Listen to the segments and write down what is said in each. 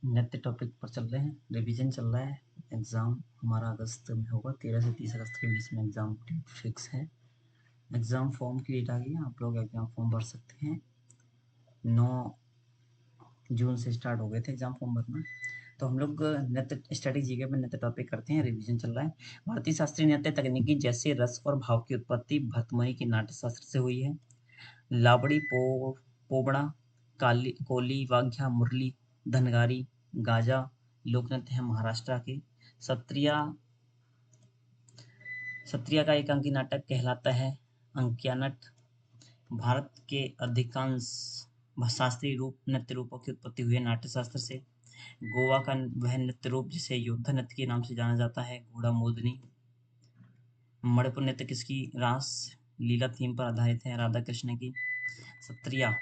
नृत्य टॉपिक पर चल रहे हैं, रिवीजन चल रहा है। एग्ज़ाम हमारा अगस्त में होगा, 13 से 30 अगस्त के बीच में एग्ज़ाम डेट फिक्स है। एग्ज़ाम फॉर्म की डेट आ गई है, आप लोग एग्ज़ाम फॉर्म भर सकते हैं। 9 जून से स्टार्ट हो गए थे एग्ज़ाम फॉर्म भरना। तो हम लोग नृत्य स्टडी जीके में नृत्य टॉपिक करते हैं, रिवीजन चल रहा है। भारतीय शास्त्रीय नृत्य तकनीकी जैसे रस और भाव की उत्पत्ति भरतमुनि के नाट्य शास्त्र से हुई है। लावड़ी, पोबड़ा, कोली, वाग्या, मुरली, धनगारी, गाजा लोक नृत्य है महाराष्ट्र के। सत्रिया सत्रिया का एकांकी नाटक कहलाता है अंकिया नट। भारत के अधिकांश शास्त्रीय रूप नृत्य रूपों की उत्पत्ति हुई है नाट्य शास्त्र से। गोवा का वह नृत्य रूप जिसे योद्धा नृत्य के नाम से जाना जाता है, घोड़ा मोदनी। मणिपुर नृत्य किसकी रास लीला थीम पर आधारित है, राधा कृष्ण की। सत्रिया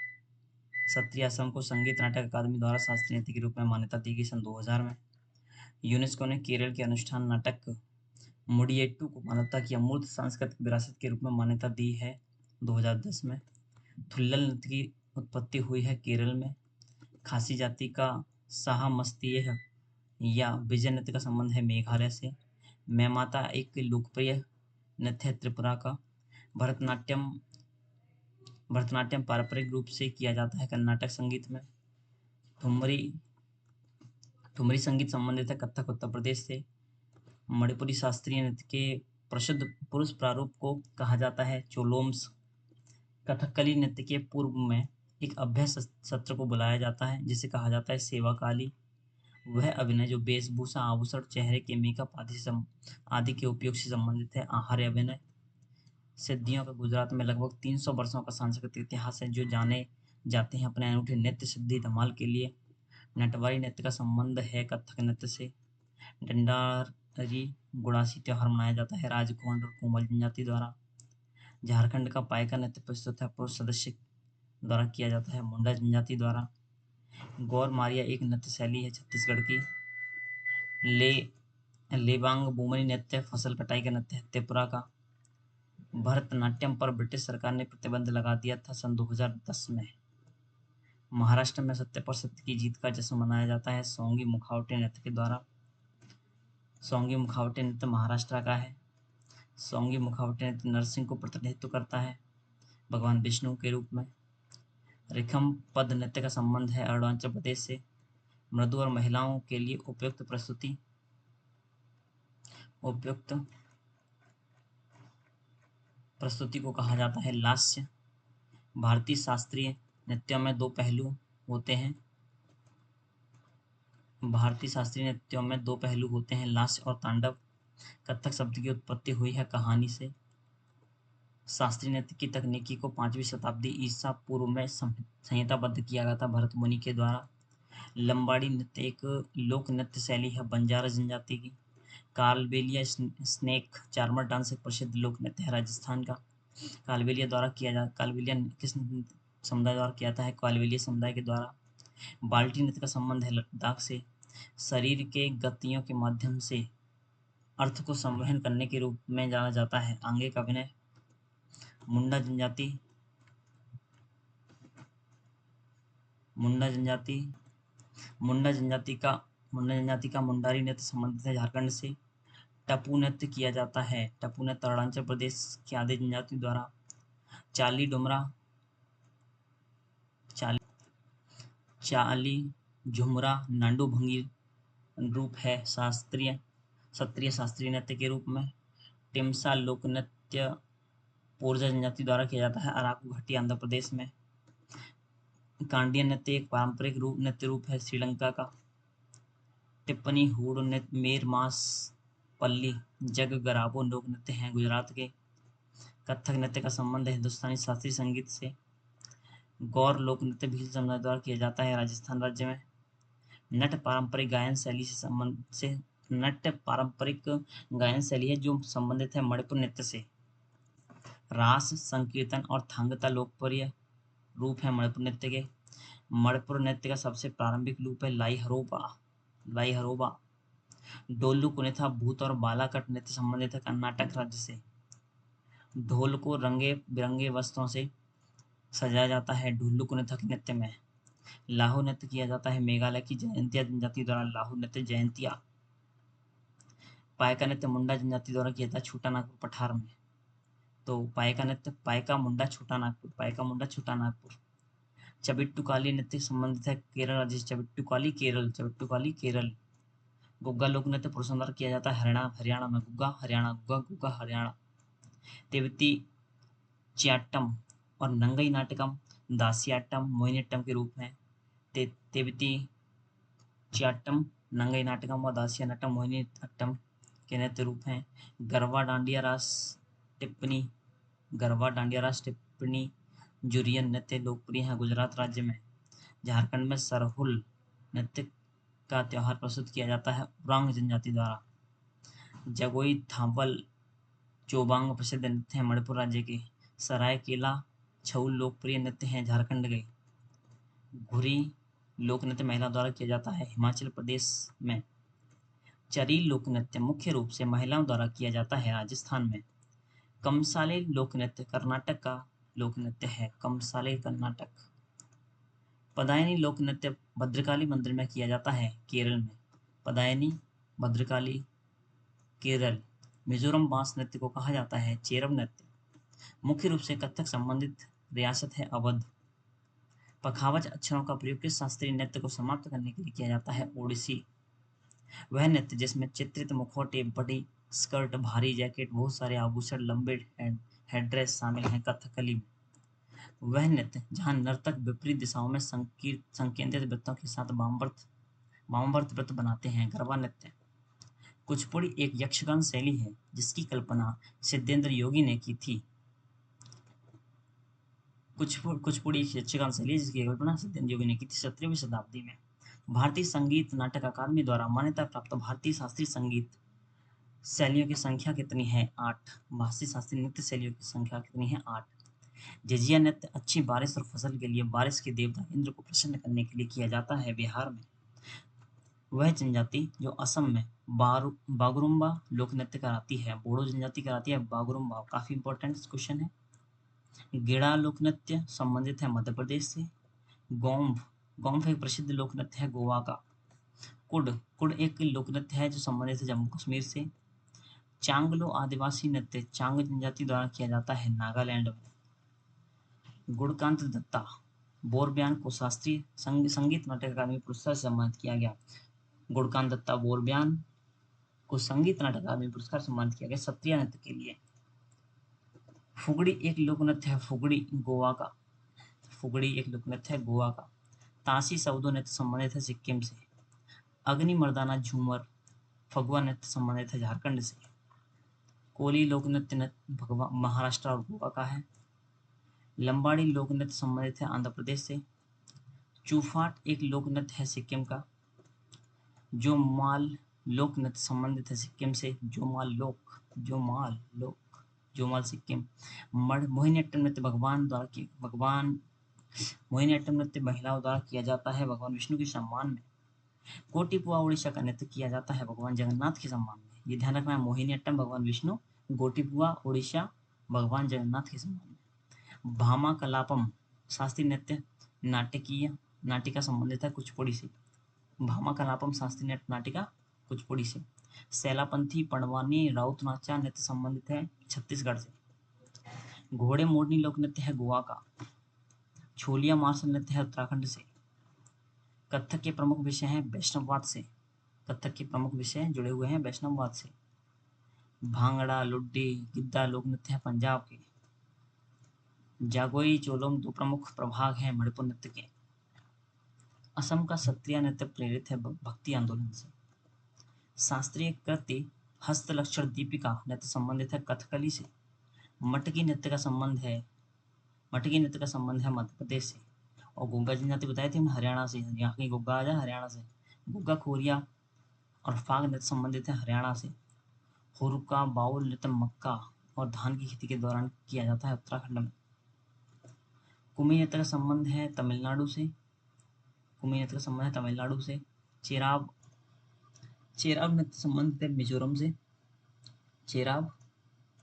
सत्रिया असम को संगीत नाटक अकादमी द्वारा शास्त्रीय नृत्य के रूप में मान्यता दी गई सन 2000 में। यूनेस्को ने केरल के अनुष्ठान नाटक मुडियेट्टू को मानवता की अमूर्त सांस्कृतिक विरासत के रूप में मान्यता दी है 2010 में। थुल्लल नृत्य की उत्पत्ति हुई है केरल में। खासी जाति का साहमस्तीय या विजय नृत्य का संबंध है मेघालय से। मैमाता एक लोकप्रिय नृत्य है त्रिपुरा का। भरतनाट्यम भरतनाट्यम पारंपरिक रूप से किया जाता है कर्नाटक संगीत में। ठुमरी ठुमरी संगीत संबंधित है कथक उत्तर प्रदेश से। मणिपुरी शास्त्रीय नृत्य के प्रसिद्ध पुरुष प्रारूप को कहा जाता है चोलोम्स। कथकली नृत्य के पूर्व में एक अभ्यास सत्र को बुलाया जाता है जिसे कहा जाता है सेवा काली। वह अभिनय जो वेशभूषा, आभूषण, चेहरे के मेकअप आदि के उपयोग से संबंधित है। आहार्य अभिनय सिद्धियों का गुजरात में लगभग 300 वर्षों का सांस्कृतिक इतिहास है, जो जाने जाते हैं अपने अनूठे नृत्य सिद्धि धमाल के लिए। नटवारी नृत्य का संबंध है कथक नृत्य से। डंडारी गुड़ासी त्योहार मनाया जाता है राजकुमार और कोमल जनजाति द्वारा। झारखंड का पायका नृत्य प्रस्तुत है पुरुष सदस्य द्वारा किया जाता है मुंडा जनजाति द्वारा। गौर मारिया एक नृत्य शैली है छत्तीसगढ़ की। ले लेबांग बुमनी नृत्य फसल कटाई का नृत्य है त्रिपुरा का। भरतनाट्यम पर ब्रिटिश सरकार ने प्रतिबंध लगा दिया था सन 2010 में। महाराष्ट्र में सत्य पर सत्य की जीत का जश्न मनाया जाता है सोंगी मुखावटे नृत्य के द्वारा। सोंगी मुखावटे नृत्य महाराष्ट्र का है। सोंगी मुखावटे नृत्य नरसिंह को प्रतिनिधित्व करता है भगवान विष्णु के रूप में। रिखम पद नृत्य का संबंध है अरुणाचल प्रदेश से। मृदु और महिलाओं के लिए उपयुक्त प्रस्तुति को कहा जाता है लास्य। भारतीय शास्त्रीय नृत्यों में दो पहलू होते हैं। लास्य और तांडव। कथक शब्द की उत्पत्ति हुई है कहानी से। शास्त्रीय नृत्य की तकनीकी को 5वीं शताब्दी ईसा पूर्व में संहिताबद्ध किया गया था भरत मुनि के द्वारा। लंबाड़ी नृत्य एक लोक नृत्य शैली है बंजारा जनजाति की। कालबेलिया स्नेक चार्मर डांस एक प्रसिद्ध लोक नृत्य है राजस्थान का। कालबेलिया किस समुदाय द्वारा किया जाता है, कालबेलिया समुदाय के द्वारा। बाल्टी नृत्य का संबंध है लद्दाख से। शरीर के गतियों के माध्यम से अर्थ को संवहन करने के रूप में जाना जाता है आंगिक अभिनय। मुंडा जनजाति मुंडा जनजाति का मुंडारी नृत्य संबंधित है झारखंड से। टप्पू नृत्य किया जाता है टप्पू नृत्य अरुणाचल प्रदेश की आदि जनजाति द्वारा। चाली डुमरा चाली झुमरा नांडू भंगी रूप है सत्रिय शास्त्रीय नृत्य के रूप में। टिमसा लोक नृत्य पोरजा जनजाति द्वारा किया जाता है अराकू घाटी आंध्र प्रदेश में। कांडिया नृत्य एक पारंपरिक नृत्य रूप है श्रीलंका का। टिप्पणी हुड नृत्य मेर मास पल्ली जग गराबो लोक नृत्य हैं गुजरात के। कथक नृत्य का संबंध है हिंदुस्तानी शास्त्रीय संगीत से। गौर लोक नृत्य भील समुदाय द्वारा किया जाता है राजस्थान राज्य में। नट पारंपरिक गायन शैली है जो संबंधित है मणिपुर नृत्य से। रास संकीर्तन और थांगता लोकप्रिय रूप है मणिपुर नृत्य के। मणिपुर नृत्य का सबसे प्रारंभिक रूप है लाई हरोबा। डोलू कुनिथा भूत और बालाकट नृत्य संबंधित है कर्नाटक राज्य से। ढोल को रंगे बिरंगे वस्त्रों से सजाया जाता है ढुल्लू कुनिथा के नृत्य में। लाहू नृत्य किया जाता है मेघालय की जयंतिया जनजाति द्वारा लाहू नृत्य जयंतिया। पायका नृत्य मुंडा जनजाति द्वारा किया जाता है छोटा नागपुर पठार में। तो पायका नृत्य पायका मुंडा छोटा नागपुर, पायका मुंडा छोटा नागपुर। चबिट्टुकाली नृत्य संबंधित है केरल राज्य से, चबिट्टुकाली केरल, चबिट्टुकाली केरल। गुग्गा लोक नृत्य पुरुषों द्वारा किया जाता है हरियाणा हरियाणा में, गुग्गा हरियाणा, गुग्गा गुग्गा हरियाणा। तिब्बती चियाट्टम और नंगई नाटकम दासियाट्टम मोहिनीअट्टम के रूप में। तिब्बती चियाट्टम नंगई नाटकम और दासियाट्टम मोहिनीअट्टम के नृत्य रूप हैं। गरबा डांडिया रास टिप्पणी, गरबा डांडिया रास टिप्पणी जुरियन नृत्य लोकप्रिय है गुजरात राज्य में। झारखंड में सरहुल नृत्य का त्योहार प्रस्तुत किया जाता है उरांग जनजाति द्वारा। जगोई थापल चोबांग प्रसिद्ध नृत्य है मणिपुर राज्य के। सरायकेला छऊ लोकप्रिय नृत्य है झारखंड के। घुरी लोक नृत्य महिला द्वारा किया जाता है हिमाचल प्रदेश में। चरी लोक नृत्य मुख्य रूप से महिलाओं द्वारा किया जाता है राजस्थान में। कमसाले लोक नृत्य कर्नाटक का लोक नृत्य है, कमसाले कर्नाटक। पदायनी लोक नृत्य भद्रकाली मंदिर में किया जाता है केरल में। पदायनी भद्रकाली केरल। मिजोरम बांस नृत्य को कहा जाता है चेरम नृत्य। मुख्य रूप से कथक संबंधित रियासत है अवध। पखावज अक्षरों का प्रयोग किस शास्त्रीय नृत्य को समाप्त करने के लिए किया जाता है ओडिसी। वह नृत्य जिसमें चित्रित मुखौटे, बड़ी स्कर्ट, भारी जैकेट, बहुत सारे आभूषण, लंबे हेड्रेस शामिल हैं कथकली में। वह नृत्य जहां नर्तक विपरीत दिशाओं में संकेंद्रित वृत्तों के साथ वामवर्त वृत्त बनाते हैं गरबा नृत्य। कुचिपुड़ी एक यक्षगान शैली है जिसकी कल्पना सिद्धेंद्र योगी ने की थी। कुचिपुड़ी एक यक्षगान शैली है जिसकी कल्पना सिद्धेंद्र योगी ने की थी 17वीं शताब्दी में। भारतीय संगीत नाटक अकादमी द्वारा मान्यता प्राप्त भारतीय शास्त्रीय संगीत शैलियों की संख्या कितनी है? 8। भारतीय शास्त्रीय नृत्य शैलियों की संख्या कितनी है? 8। झिझिया नृत्य अच्छी बारिश और फसल के लिए बारिश के देवता इंद्र को प्रसन्न करने के लिए किया जाता है बिहार में। वह जनजाति जो असम में बागुरुम्बा लोक नृत्य कराती है, बोडो जनजाति कराती है बागुरुम्बा। काफी इंपॉर्टेंट क्वेश्चन है। गेड़ा लोक नृत्य संबंधित है मध्य प्रदेश से। गोम्भ गोम्भ एक प्रसिद्ध लोक नृत्य है गोवा का। कुड कुड एक लोक नृत्य है जो संबंधित है जम्मू कश्मीर से। चांगलो आदिवासी नृत्य चांग जनजाति द्वारा किया जाता है नागालैंड में। गुणकांत दत्ता बोरब्यान को शास्त्रीय संगीत नाटक अकादमी पुरस्कार से सम्मानित किया गया। गुणकांत दत्ता बोरब्यान को संगीत नाटक अकादमी पुरस्कार सम्मानित किया गया सत्रिया नृत्य के लिए। फुगड़ी एक लोक नृत्य है फुगड़ी गोवा का। फुगड़ी एक लोक नृत्य है गोवा का। तासी सउदो नृत्य संबंधित है सिक्किम से। अग्नि मर्दाना झूमर फगुआ नृत्य संबंधित है झारखंड से। कोली लोक नृत्य महाराष्ट्र और गोवा का है। लंबाड़ी लोक नृत्य संबंधित है आंध्र प्रदेश से। चूफाट एक लोक नृत्य है सिक्किम का। जो माल लोक नृत्य संबंधित है सिक्किम से। जो माल सिक्किम। मोहिनीअट्टम नृत्य मोहिनीअट्टम नृत्य महिलाओं द्वारा किया जाता है भगवान विष्णु के सम्मान में। गोटीपुआ उड़ीसा का नृत्य किया जाता है भगवान जगन्नाथ के सम्मान में। ये ध्यान रखना है, मोहिनीअट्टम भगवान विष्णु, गोटीपुआ उड़ीसा भगवान जगन्नाथ के सम्मान में। भामा कलापम शास्त्रीय नृत्य नाटिका संबंधित है कुचिपुड़ी से। भामा कलापम शास्त्रीय नृत्य नाटिका कुचिपुड़ी से। सैलापंथी पड़वानी राउत नाचा नृत्य संबंधित है छत्तीसगढ़ से। घोड़े मोरनी लोक नृत्य है गोवा का। छोलिया मार्शल नृत्य है उत्तराखंड से। कथक के प्रमुख विषय हैं वैष्णववाद से। कथक के प्रमुख विषय जुड़े हुए हैं वैष्णववाद से। भांगड़ा लुड्डी गिद्दा लोक नृत्य है पंजाब के। जागोई चोलोम दो प्रमुख प्रभाग हैं मणिपुर नृत्य के। असम का सत्रिया नृत्य प्रेरित है भक्ति आंदोलन से। शास्त्रीय कृति हस्तलक्षण दीपिका नृत्य संबंधित है कथकली से। मटकी नृत्य का संबंध है मध्य प्रदेश से। और गुग्गा जनजाति बताई थी हमने हरियाणा से। यहाँ की गुग्गा आ जाए हरियाणा से। गुग्गा खोरिया और फाग नृत्य संबंधित है हरियाणा से। हुरुका बाउल नृत्य मक्का और धान की खेती के दौरान किया जाता है उत्तराखंड में। कुमी नृत्य का संबंध है तमिलनाडु से। चेराब नृत्य संबंधित है मिजोरम से।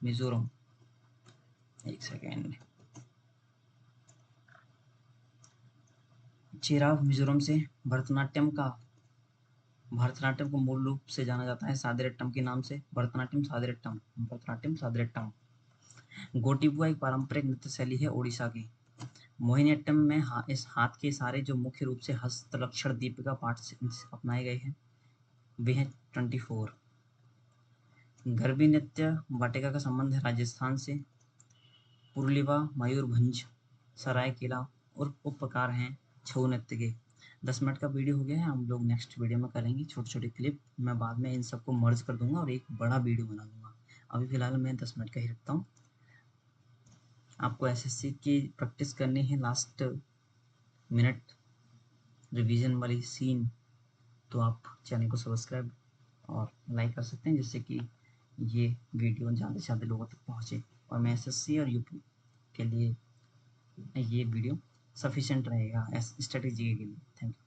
मिजोरम। एक सेकेंड। चेराव मिजोरम से भरतनाट्यम को मूल रूप से जाना जाता है सादरेट्टम के नाम से। भरतनाट्यम सादरेट्टम। गोटिपुआ एक पारंपरिक नृत्य शैली है ओडिशा की। मोहिनीअट्टम में इस हाथ के इशारे जो मुख्य रूप से हस्तलक्षण दीपिका पाठ से अपनाए गए हैं वे हैं 24। गरबी नृत्य वाटिका का संबंध है राजस्थान से। पुरलिवा मयूरभंज सरायकेला और उपप्रकार हैं छऊ नृत्य के। 10 मिनट का वीडियो हो गया है, हम लोग नेक्स्ट वीडियो में करेंगे छोटे छोटे क्लिप। मैं बाद में इन सबको मर्ज कर दूंगा और एक बड़ा वीडियो बना दूंगा। अभी फिलहाल मैं 10 मिनट का ही रखता हूँ। आपको एसएससी की प्रैक्टिस करनी है लास्ट मिनट रिवीजन वाली सीन, तो आप चैनल को सब्सक्राइब और लाइक कर सकते हैं जिससे कि ये वीडियो ज़्यादा से ज़्यादा लोगों तक पहुँचे और मैं एसएससी और यूपी के लिए ये वीडियो सफिशिएंट रहेगा एस स्ट्रेटेजी के लिए। Thank you.